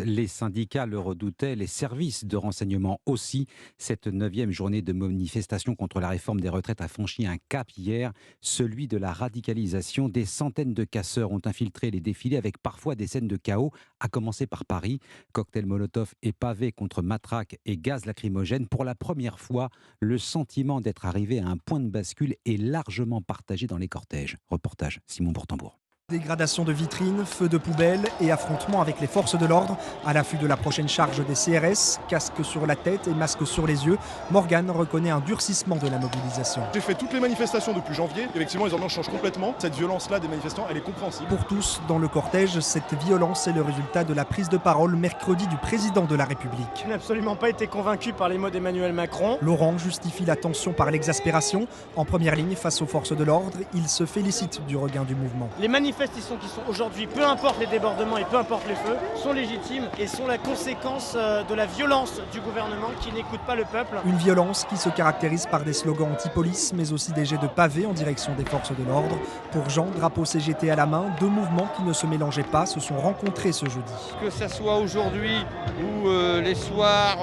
Les syndicats le redoutaient, les services de renseignement aussi. Cette neuvième journée de manifestation contre la réforme des retraites a franchi un cap hier, celui de la radicalisation. Des centaines de casseurs ont infiltré les défilés avec parfois des scènes de chaos, à commencer par Paris. Cocktail Molotov et pavés contre matraques et gaz lacrymogène. Pour la première fois, le sentiment d'être arrivé à un point de bascule est largement partagé dans les cortèges. Reportage Simon Bourtambour. Dégradation de vitrines, feux de poubelle et affrontements avec les forces de l'ordre. À l'affût de la prochaine charge des CRS, casque sur la tête et masque sur les yeux, Morgane reconnaît un durcissement de la mobilisation. J'ai fait toutes les manifestations depuis janvier. Effectivement, les ambiances changent complètement. Cette violence-là des manifestants, elle est compréhensible. Pour tous, dans le cortège, cette violence est le résultat de la prise de parole mercredi du président de la République. Je n'ai absolument pas été convaincu par les mots d'Emmanuel Macron. Laurent justifie la tension par l'exaspération. En première ligne face aux forces de l'ordre, il se félicite du regain du mouvement. Les manifestations qui sont aujourd'hui, peu importe les débordements et peu importe les feux, sont légitimes et sont la conséquence de la violence du gouvernement qui n'écoute pas le peuple. Une violence qui se caractérise par des slogans anti-police, mais aussi des jets de pavés en direction des forces de l'ordre. Pour Jean, drapeau CGT à la main, deux mouvements qui ne se mélangeaient pas se sont rencontrés ce jeudi. Que ça soit aujourd'hui ou les soirs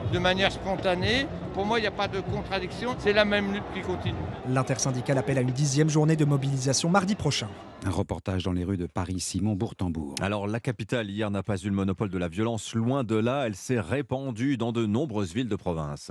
de manière spontanée, pour moi il n'y a pas de contradiction, c'est la même lutte qui continue. L'intersyndicale appelle à une 10e journée de mobilisation mardi prochain. Un reportage dans les rues de Paris, Simon Bourtambour. Alors la capitale hier n'a pas eu le monopole de la violence, loin de là, elle s'est répandue dans de nombreuses villes de province.